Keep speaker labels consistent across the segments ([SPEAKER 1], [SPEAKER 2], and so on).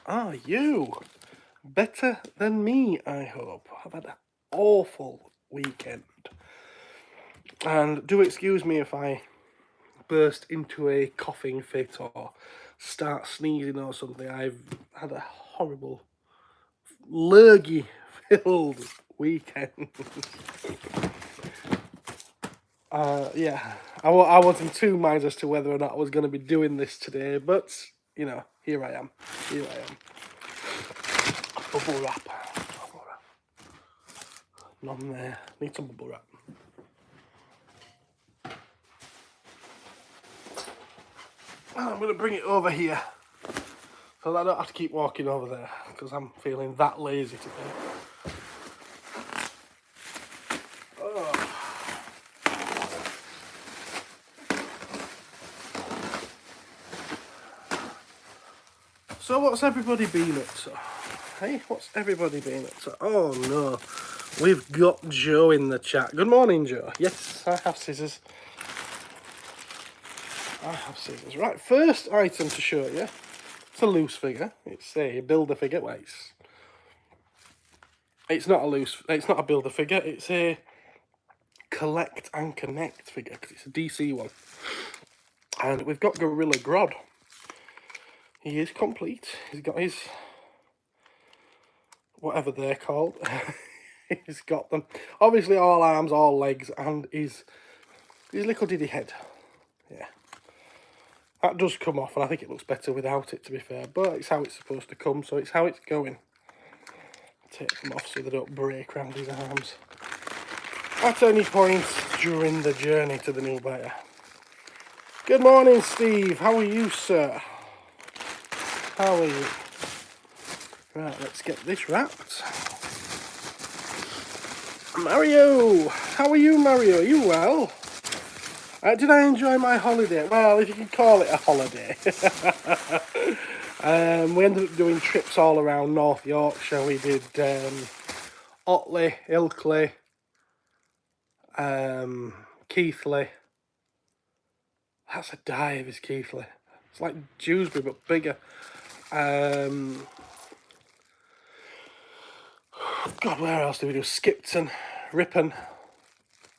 [SPEAKER 1] are you? Better than me, I hope. I've had an awful weekend. And do excuse me if I burst into a coughing fit or start sneezing or something. I've had a horrible, lurgy-filled weekend. Yeah, I wasn't too minds as to whether or not I was going to be doing this today, but, you know, here I am. Bubble wrap. None there. Need some bubble wrap. I'm going to bring it over here so that I don't have to keep walking over there because I'm feeling that lazy today. Oh. So what's everybody been up to? Hey, what's everybody been up to? Oh no, we've got Joe in the chat. Good morning, Joe. Yes, I have scissors. Right, first item to show you. It's a loose figure. It's a builder figure. Well, it's not a builder figure. It's a collect and connect figure because it's a DC one. And we've got Gorilla Grodd. He is complete. He's got his whatever they're called. He's got them. Obviously, all arms, all legs, and his little diddy head. Yeah. That does come off, and I think it looks better without it, to be fair. But it's how it's supposed to come, so it's how it's going. Take them off so they don't break around his arms at any point during the journey to the new buyer. Good morning, Steve. How are you, sir? How are you? Right, let's get this wrapped. Mario! How are you, Mario? Are you well? Did I enjoy my holiday? Well, if you can call it a holiday. We ended up doing trips all around North Yorkshire. We did Otley, Ilkley, Keighley. That's a dive, is Keighley. It's like Dewsbury, but bigger. God, where else did we do? Skipton, Ripon.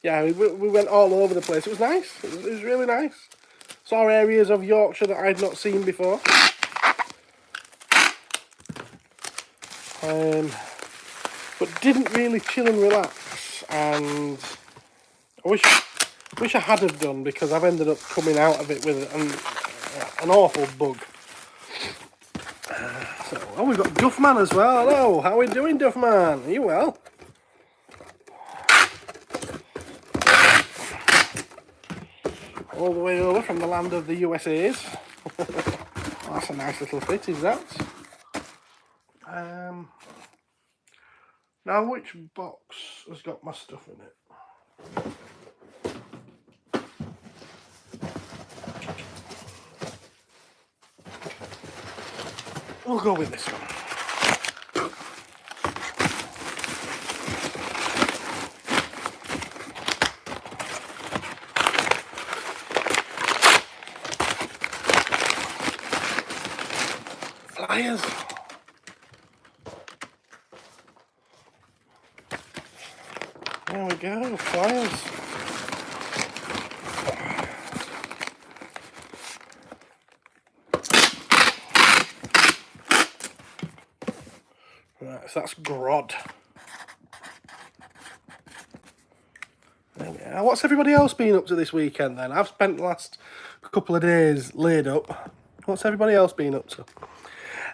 [SPEAKER 1] Yeah, we went all over the place. It was nice. It was really nice. Saw areas of Yorkshire that I'd not seen before. But didn't really chill and relax. And I wish I had have done because I've ended up coming out of it with an awful bug. Oh, we've got Duffman as well. Hello, how are we doing, Duffman? Are you well? All the way over from the land of the USA's. That's a nice little fit, is that? Now, which box has got my stuff in it? We'll go with this one. Flyers. There we go, flyers. Right, so that's Grodd. There we are. What's everybody else been up to this weekend then? I've spent the last couple of days laid up. What's everybody else been up to?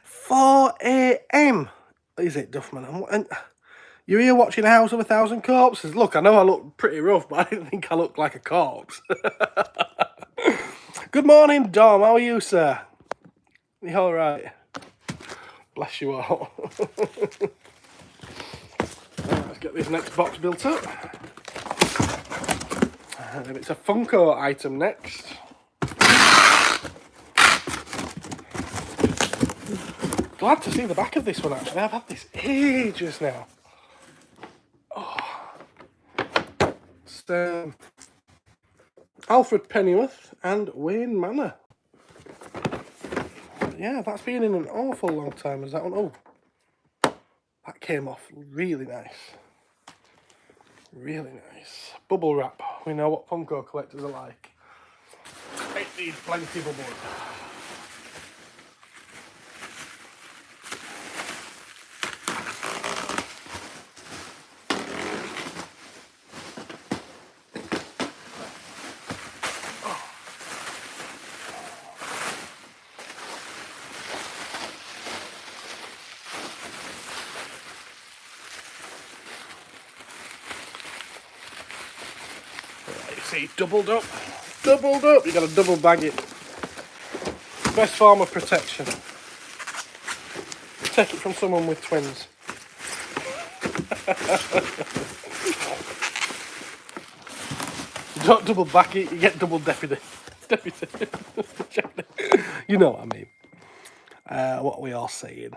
[SPEAKER 1] 4 AM is it, Duffman? And you're here watching House of a Thousand Corpses. Look, I know I look pretty rough, but I didn't think I looked like a corpse. Good morning, Dom. How are you, sir? You all right? Bless you all. Let's get this next box built up. And it's a Funko item next. Glad to see the back of this one, actually. I've had this ages now. Oh. It's Alfred Pennyworth and Wayne Manor. yeah, that's been in an awful long time, is that one? Oh, that came off really nice. Really nice. Bubble wrap. We know what Funko collectors are like. It needs plenty of bubble wrap. See, doubled up. Doubled up. You got to double bag it. Best form of protection. Take it from someone with twins. You don't double back it, you get double deputy. You know what I mean. What are we all saying?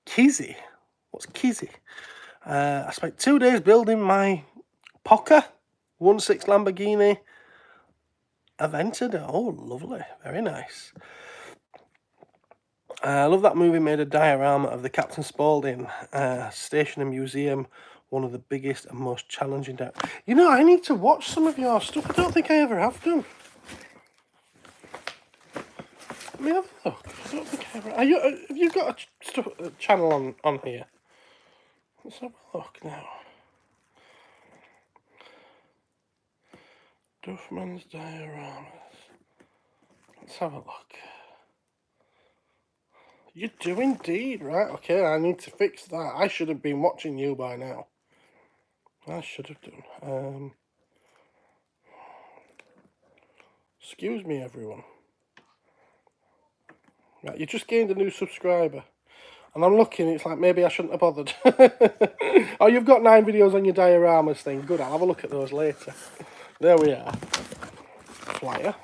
[SPEAKER 1] Kizzy. What's Kizzy? I spent 2 days building my Poca 1.6 Lamborghini Aventador. Oh, lovely. Very nice. I love that movie. Made a diorama of the Captain Spaulding station and museum. One of the biggest and most challenging. You know, I need to watch some of your stuff. I don't think I ever have done. Let me have a look. I don't think I ever. Have you got a channel on here? Let's have a look now. Duffman's dioramas. Let's have a look. You do indeed, right? Okay, I need to fix that. I should have been watching you by now. I should have done. Excuse me, everyone. Right, you just gained a new subscriber. And I'm looking, it's like, maybe I shouldn't have bothered. Oh, you've got 9 videos on your dioramas thing. Good, I'll have a look at those later. There we are. Flyer.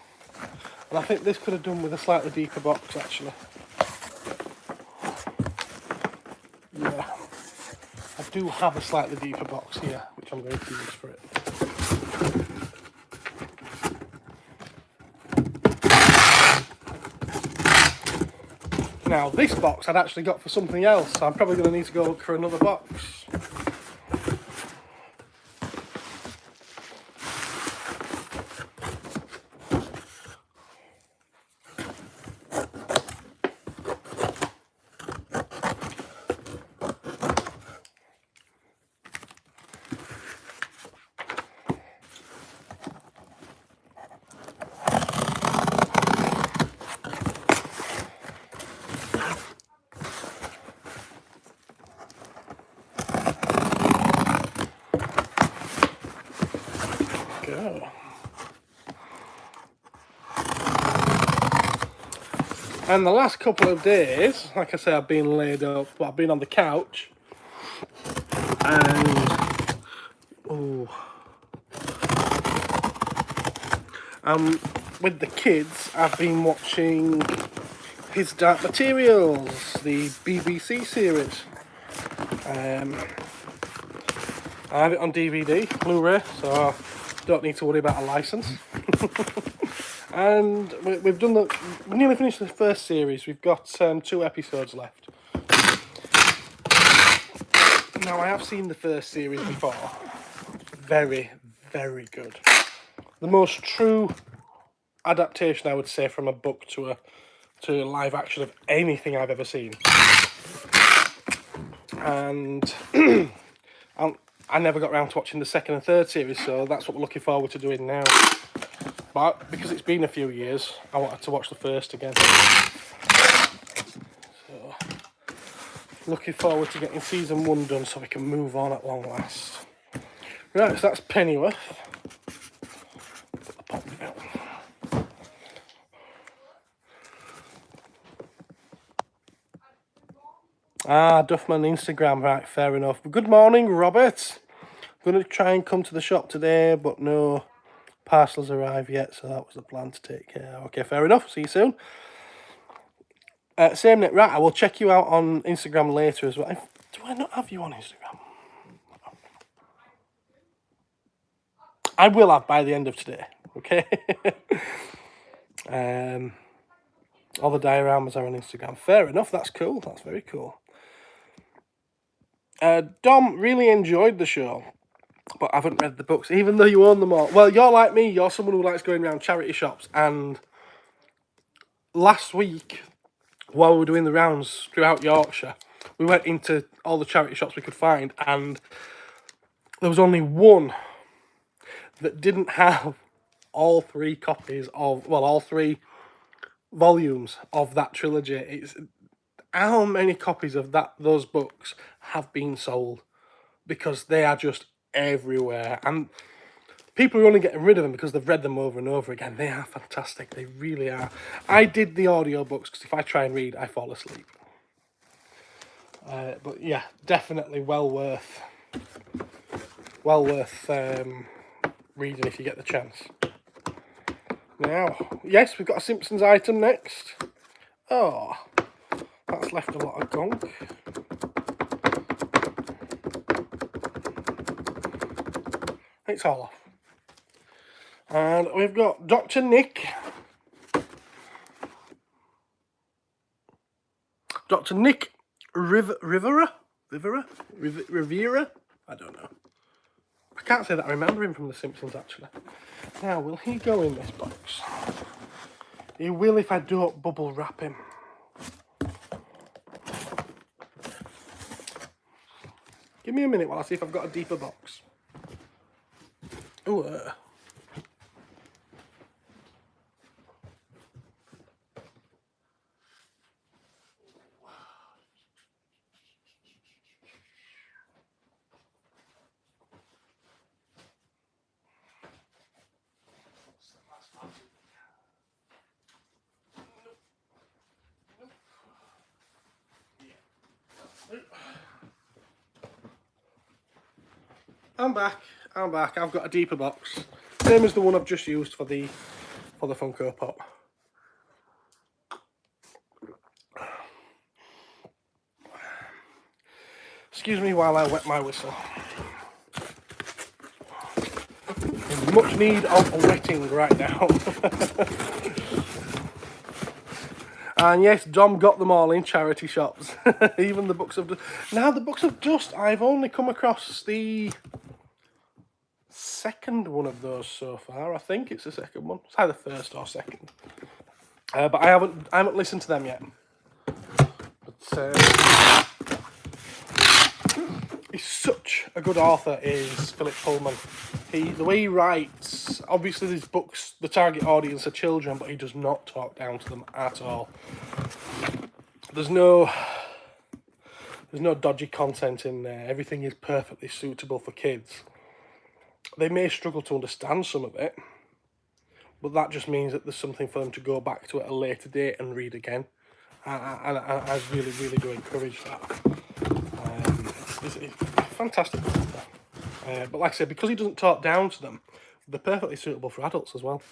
[SPEAKER 1] And I think this could have done with a slightly deeper box, actually. Yeah. I do have a slightly deeper box here, which I'm going to use for it. Now, this box I'd actually got for something else, so I'm probably going to need to go look for another box. Go. And the last couple of days, like I say, I've been laid up, but I've been on the couch, and with the kids, I've been watching His Dark Materials, the BBC series. I have it on DVD, Blu-ray, so I don't need to worry about a license. And we've nearly finished the first series. We've got 2 episodes left. Now, I have seen the first series before. Very, very good. The most true adaptation, I would say, from a book to a live action of anything I've ever seen. And I never got around to watching the second and third series, so that's what we're looking forward to doing now. But because it's been a few years, I wanted to watch the first again. So, looking forward to getting season 1 done so we can move on at long last. Right, so that's Pennyworth. Duffman Instagram, right, fair enough. Good morning, Robert. I'm going to try and come to the shop today, but no parcels arrived yet, so that was the plan to take care. Okay, fair enough. See you soon. Same Nick, right, I will check you out on Instagram later as well. Do I not have you on Instagram? I will have by the end of today, okay? All the dioramas are on Instagram. Fair enough, that's cool. That's very cool. Dom, really enjoyed the show, but I haven't read the books, even though you own them all. Well, you're like me, you're someone who likes going around charity shops, and last week, while we were doing the rounds throughout Yorkshire, we went into all the charity shops we could find, and there was only one that didn't have all 3 copies of, well, all 3 volumes of that trilogy. It's how many copies of those books have been sold, because they are just everywhere, and people are only getting rid of them because they've read them over and over again. They are fantastic, they really are. I did the audiobooks because if I try and read, I fall asleep. But yeah, definitely well worth reading if you get the chance. Now, yes, we've got a Simpsons item next. Oh, that's left a lot of gunk. It's all off. And we've got Dr. Nick. Dr. Nick Rivera? I don't know. I can't say that I remember him from The Simpsons, actually. Now, will he go in this box? He will if I don't bubble wrap him. Give me a minute while I see if I've got a deeper box. Ooh, I'm back. I've got a deeper box. Same as the one I've just used for the Funko Pop. Excuse me while I wet my whistle. In much need of a wetting right now. And yes, Dom got them all in charity shops. Even the Books of Dust. Now, the Books of Dust, I've only come across the second one of those so far. I think it's the second one. It's either first or second. But I haven't listened to them yet. But he's such a good author, is Philip Pullman. The way he writes, obviously these books, the target audience are children, but he does not talk down to them at all. There's no dodgy content in there. Everything is perfectly suitable for kids. They may struggle to understand some of it, but that just means that there's something for them to go back to at a later date and read again. And I really, really do encourage that. It's fantastic. But like I said, because he doesn't talk down to them, they're perfectly suitable for adults as well.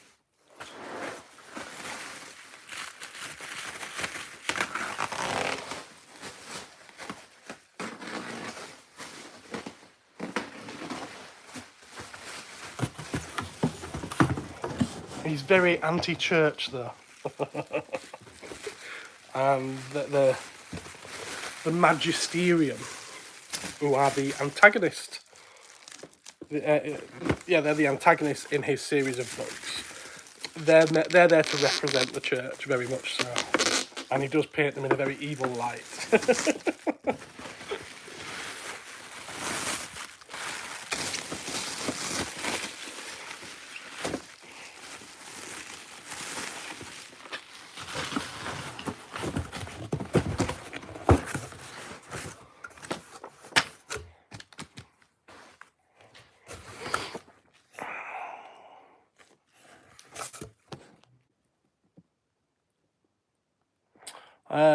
[SPEAKER 1] He's very anti-church, though. And the Magisterium, who are the antagonist. Yeah, they're the antagonists in his series of books. They're there to represent the church, very much so. And he does paint them in a very evil light.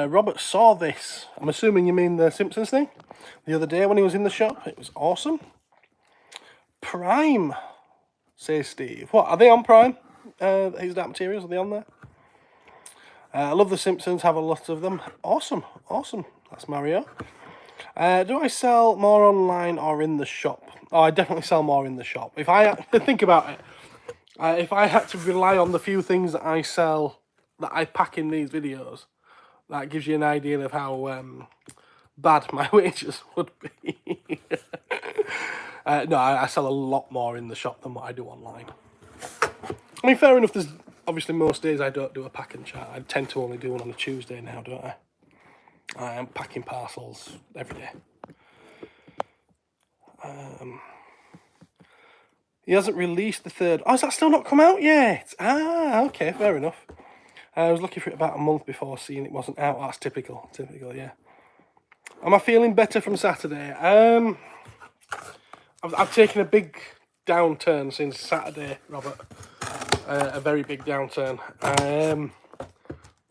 [SPEAKER 1] Robert saw this. I'm assuming you mean the Simpsons thing? The other day when he was in the shop. It was awesome. Prime, says Steve. What, are they on Prime? His Dark Materials, are they on there? I love the Simpsons, have a lot of them. Awesome. That's Mario. Do I sell more online or in the shop? Oh, I definitely sell more in the shop. If I think about it, if I had to rely on the few things that I sell that I pack in these videos, that gives you an idea of how bad my wages would be. No, I sell a lot more in the shop than what I do online. I mean, fair enough, there's obviously most days I don't do a pack and chat. I tend to only do one on a Tuesday now, don't I? I am packing parcels every day. He hasn't released the third. Oh, has that still not come out yet? Ah, okay, fair enough. I was looking for it about a month before seeing it wasn't out. That's typical, yeah. Am I feeling better from Saturday? I've taken a big downturn since Saturday, Robert. A very big downturn.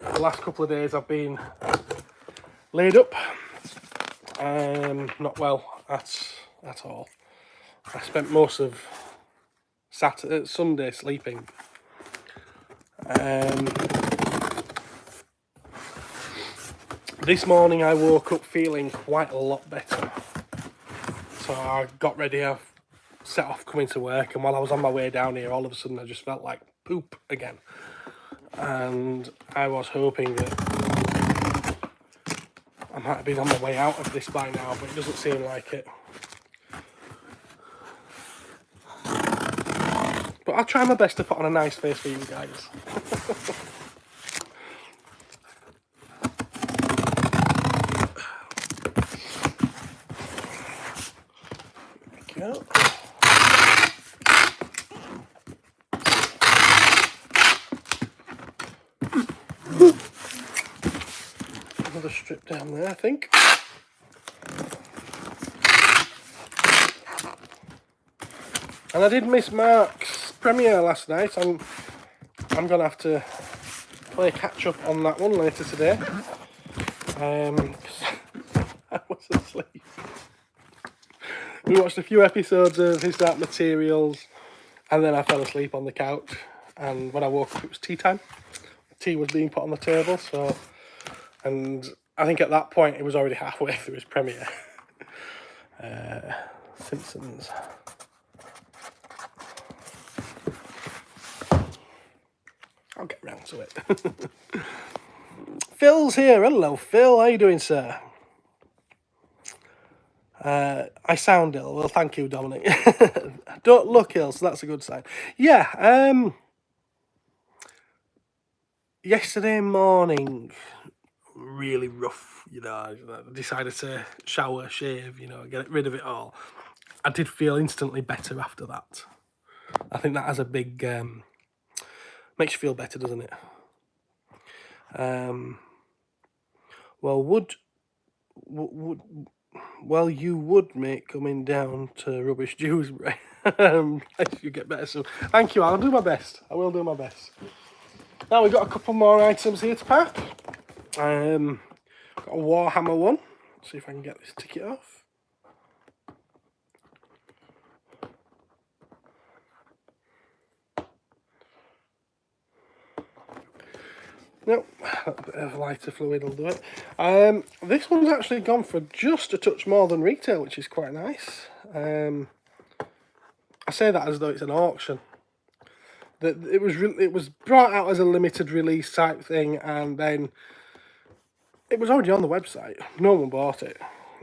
[SPEAKER 1] The last couple of days I've been laid up. Not well at all. I spent most of Sunday sleeping. This morning I woke up feeling quite a lot better. So I got ready, I set off coming to work, and while I was on my way down here, all of a sudden I just felt like poop again. And I was hoping that I might have been on my way out of this by now, but it doesn't seem like it. But I'll try my best to put on a nice face for you guys. There we go. Another strip down there, I think. And I did miss Mark's premiere last night. I'm gonna have to play catch up on that one later today. I was asleep. We watched a few episodes of His Dark Materials, and then I fell asleep on the couch. And when I woke up, it was tea time. Tea was being put on the table, so, and I think at that point it was already halfway through his premiere. Simpsons. I'll get round to it. Phil's here. Hello, Phil. How you doing, sir? I sound ill. Well, thank you, Dominic. Don't look ill, so that's a good sign. Yeah, yesterday morning, really rough, you know. I decided to shower, shave, you know, get rid of it all. I did feel instantly better after that. I think that has a big... makes you feel better, doesn't it? Well, you would make coming down to Rubbish Dewsbury. You get better soon. Thank you. I'll do my best. I will do my best. Now we've got a couple more items here to pack. Got a Warhammer one. Let's see if I can get this ticket off. Nope, a bit of lighter fluid will do it. This one's actually gone for just a touch more than retail, which is quite nice. I say that as though it's an auction. It was brought out as a limited release type thing, and then it was already on the website. No one bought it,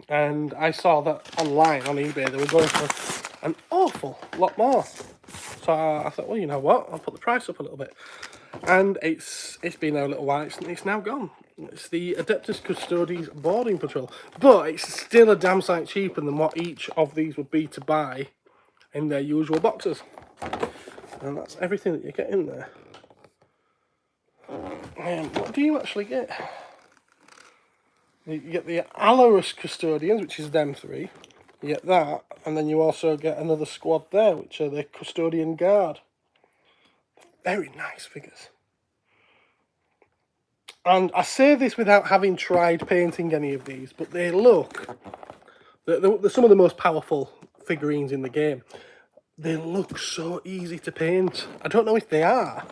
[SPEAKER 1] and I saw that online on eBay they were going for an awful lot more. So I thought, well, you know what? I'll put the price up a little bit. And it's been there a little while, it's now gone. It's the Adeptus Custodes Boarding Patrol. But it's still a damn sight cheaper than what each of these would be to buy in their usual boxes. And that's everything that you get in there. What do you actually get? You get the Alorus Custodians, which is them three. You get that, and then you also get another squad there, which are the Custodian Guard. Very nice figures. And I say this without having tried painting any of these, but they look... They're some of the most powerful figurines in the game. They look so easy to paint. I don't know if they are.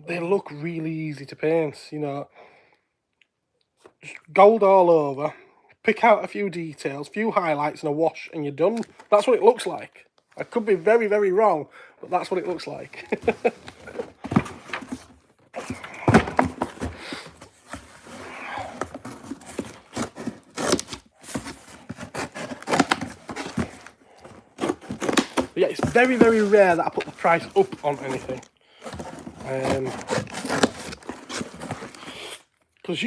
[SPEAKER 1] They look really easy to paint, you know. Just gold all over. Pick out a few details, few highlights and a wash, and you're done. That's what it looks like. I could be very, very wrong, but that's what it looks like. yeah, it's very, very rare that I put the price up on anything. Because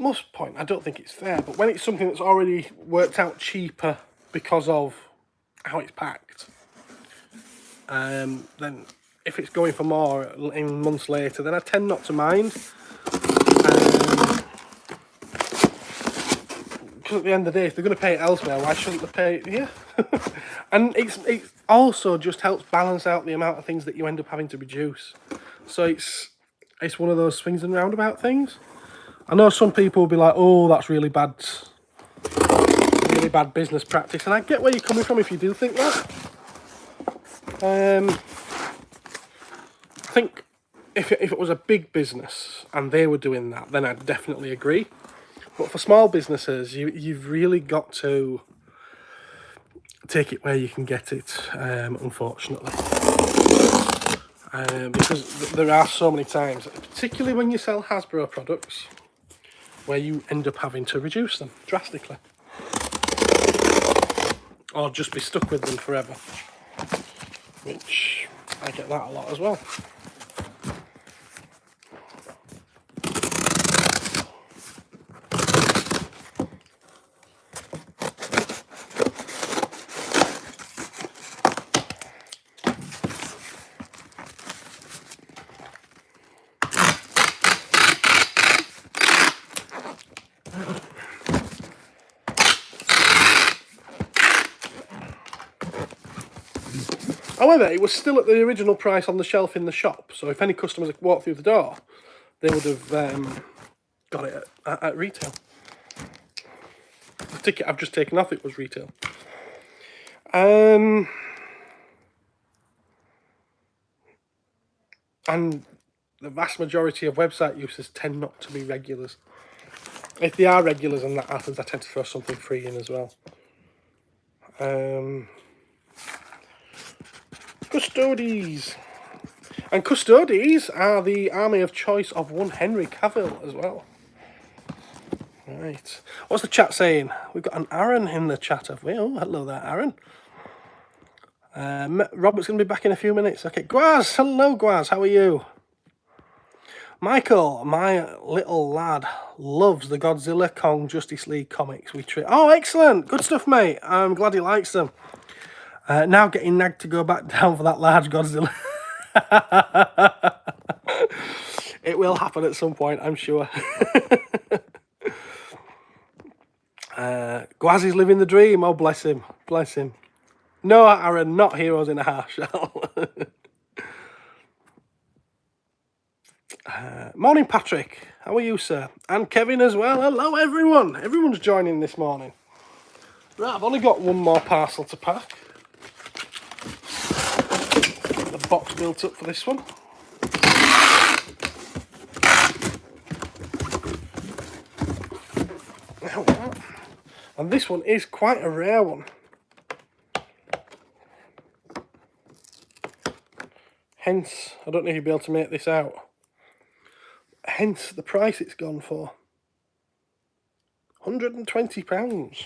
[SPEAKER 1] most point, I don't think it's fair, but when it's something that's already worked out cheaper because of how it's packed, then if it's going for more in months later, then I tend not to mind. Because at the end of the day, if they're going to pay it elsewhere, why shouldn't they pay it here? And it also just helps balance out the amount of things that you end up having to reduce. So it's one of those swings and roundabout things. I know some people will be like, oh, that's really bad business practice, and I get where you're coming from if you do think that. I think if it was a big business and they were doing that, then I'd definitely agree. But for small businesses, you've really got to take it where you can get it, unfortunately. Because there are so many times, particularly when you sell Hasbro products, where you end up having to reduce them drastically. Or just be stuck with them forever. Which, I get that a lot as well. However, it was still at the original price on the shelf in the shop, so if any customers walked through the door, they would have got it at retail. The ticket I've just taken off it was retail. And the vast majority of website users tend not to be regulars. If they are regulars and that happens, I tend to throw something free in as well. Custodes. And Custodes are the army of choice of one Henry Cavill as well. Right. What's the chat saying? We've got an Aaron in the chat, have we? Oh, hello there, Aaron. Robert's going to be back in a few minutes. Okay, Gwaz. Hello, Gwaz. How are you? Michael, my little lad, loves the Godzilla Kong Justice League comics. Oh, excellent. Good stuff, mate. I'm glad he likes them. Now getting nagged to go back down for that large Godzilla. It will happen at some point, I'm sure. Gwaz is living the dream. Oh, bless him. Bless him. No, Aaron, not Heroes in a Half Shell. Morning, Patrick. How are you, sir? And Kevin as well. Hello, everyone. Everyone's joining this morning. Right, I've only got one more parcel to pack. The box built up for this one. And this one is quite a rare one. Hence, I don't know if you'll be able to make this out. Hence the price it's gone for. £120.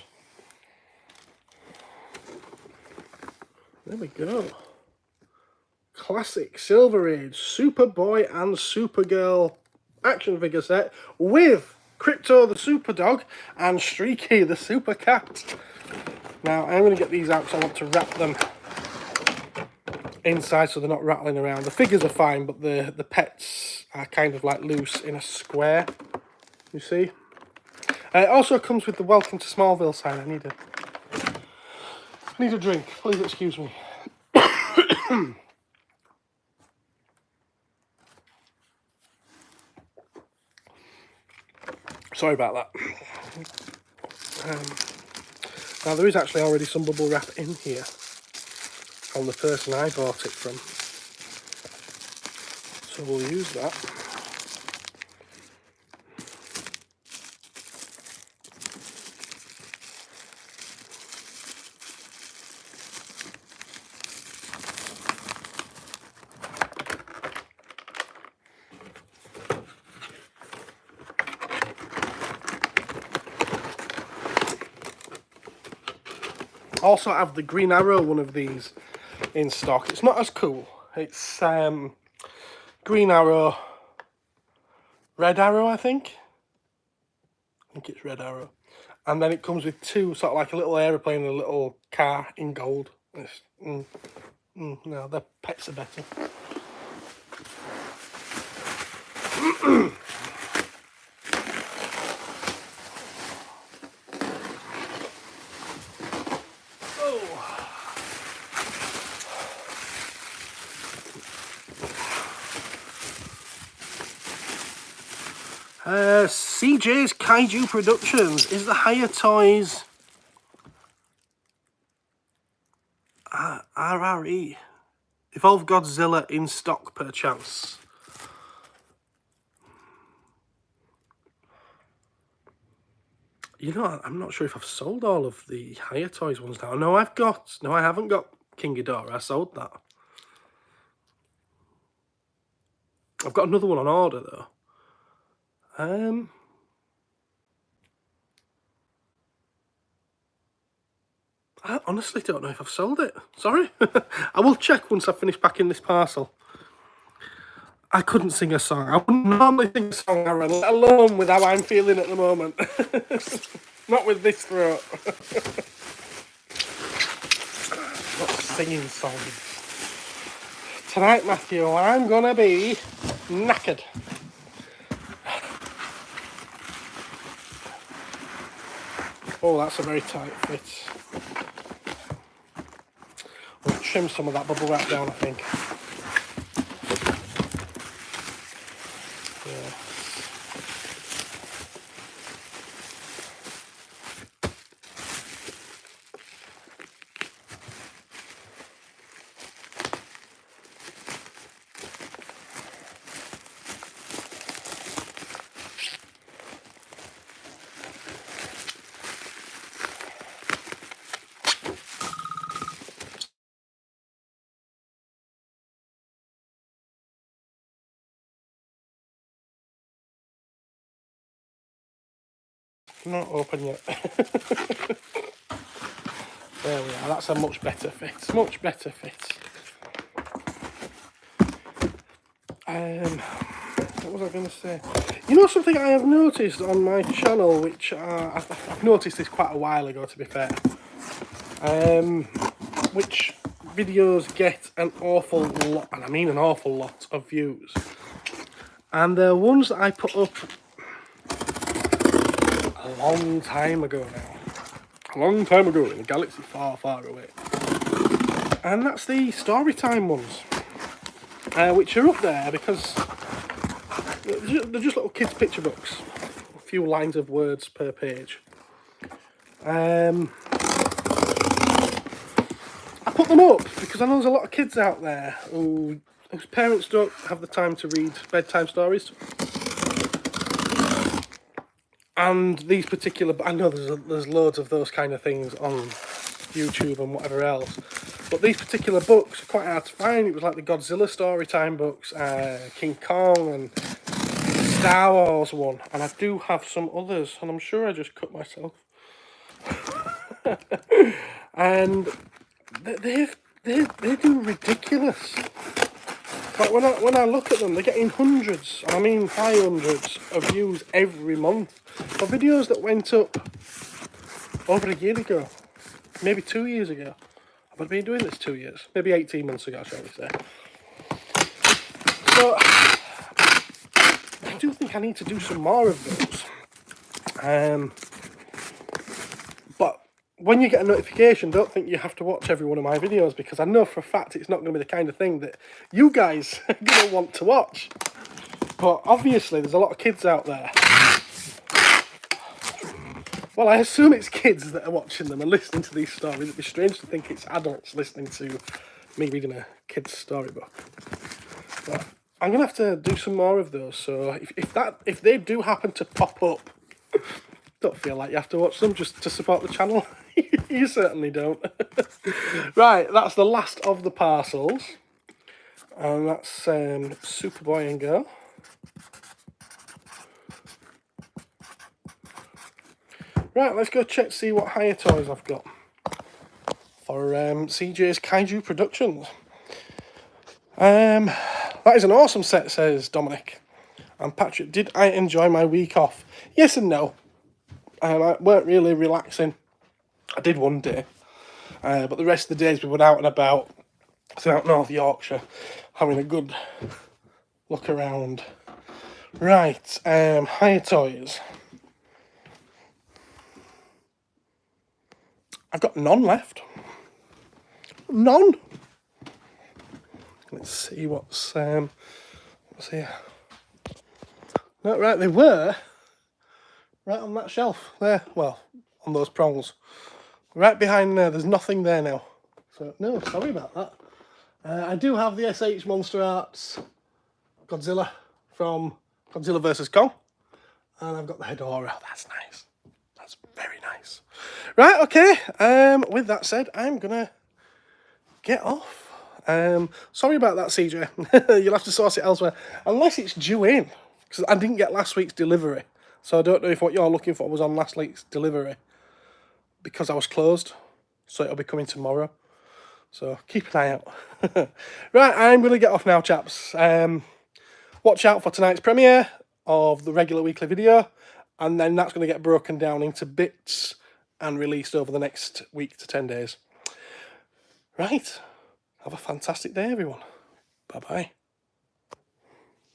[SPEAKER 1] There we go. Classic Silver Age Superboy and Supergirl action figure set with Crypto the Super Dog and Streaky the Super Cat. Now I'm going to get these out because I want to wrap them inside so they're not rattling around. The figures are fine, but the pets are kind of like loose in a square, you see. It also comes with the Welcome to Smallville sign. I need a drink, please excuse me. Sorry about that. Now there is actually already some bubble wrap in here from the person I bought it from, so we'll use that. Also have the Green Arrow one of these, in stock. It's not as cool. It's Green Arrow, Red Arrow, I think it's Red Arrow. And then it comes with two, sort of like a little aeroplane and a little car in gold. No, the pets are better. CJ's Kaiju Productions. Is the Higher Toys RRE Evolved Godzilla in stock per chance? You know, I'm not sure if I've sold all of the Higher Toys ones now. No, I haven't got King Ghidorah. I sold that. I've got another one on order though. I honestly don't know if I've sold it. Sorry. I will check once I've finished packing this parcel. I couldn't sing a song. I wouldn't normally sing a song, Aaron, let alone with how I'm feeling at the moment. Not with this throat. Not singing songs. Tonight, Matthew, I'm gonna be knackered. Oh, that's a very tight fit. We'll trim some of that bubble wrap down, I think. Yeah. Not open yet. There we are, that's a much better fit. Much better fit. What was I going to say? You know something I have noticed on my channel, which I've noticed this quite a while ago, to be fair. Which videos get an awful lot, and I mean an awful lot, of views. And the ones that I put up a long time ago now. A long time ago in a galaxy far, far away. And that's the story time ones. Which are up there because they're just little kids' picture books. A few lines of words per page. I put them up because I know there's a lot of kids out there whose parents don't have the time to read bedtime stories. And these particular, I know there's loads of those kind of things on YouTube and whatever else, but these particular books are quite hard to find. It was like the Godzilla Storytime books, King Kong and Star Wars one, and I do have some others, and I'm sure I just cut myself. And they do ridiculous. Like when I look at them, they're getting hundreds, and I mean high hundreds of views every month for videos that went up over a year ago, maybe 2 years ago. I've been doing this 2 years, maybe 18 months ago, shall we say. So I do think I need to do some more of those. But when you get a notification, don't think you have to watch every one of my videos, because I know for a fact it's not going to be the kind of thing that you guys are going to want to watch. But obviously there's a lot of kids out there. Well, I assume it's kids that are watching them and listening to these stories. It'd be strange to think it's adults listening to me reading a kid's storybook. But I'm going to have to do some more of those. So if they do happen to pop up, don't feel like you have to watch them just to support the channel. You certainly don't. Right, that's the last of the parcels. And that's Superboy and Girl. Right, let's go check, see what Higher Toys I've got. for CJ's Kaiju Productions. That is an awesome set, says Dominic. And Patrick, did I enjoy my week off? Yes and no. I weren't really relaxing. I did one day. But the rest of the days we were out and about throughout North Yorkshire, having a good look around. Right, higher toys. I've got none left. None. Let's see what's here. No, right, they were right on that shelf there. Well, on those prongs, right behind there. There's nothing there now. So no, sorry about that. I do have the SH Monster Arts Godzilla from Godzilla vs Kong, and I've got the Hedorah. That's nice. That's very nice. Right, okay. With that said, I'm gonna get off. Sorry about that, CJ. You'll have to source it elsewhere, unless it's due in, because I didn't get last week's delivery. So I don't know if what you're looking for was on last week's delivery, because I was closed. So it'll be coming tomorrow. So keep an eye out. Right, I'm going to get off now, chaps. Watch out for tonight's premiere of the regular weekly video, and then that's going to get broken down into bits and released over the next week to 10 days. Right, have a fantastic day, everyone. Bye-bye.